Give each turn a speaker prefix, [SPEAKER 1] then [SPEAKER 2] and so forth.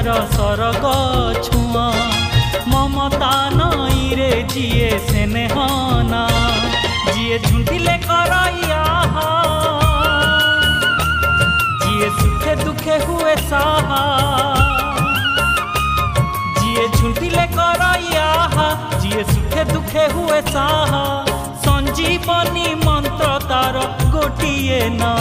[SPEAKER 1] तार सरग छुआ ममता नई रे जिए स्नेहना जिए झुंटिले करैया जिए सुखे दुखे हुए साहा जिए झुंटिले करैया जिए सुखे दुखे हुए साहा संजीवनी मंत्र तार गोटिए ना।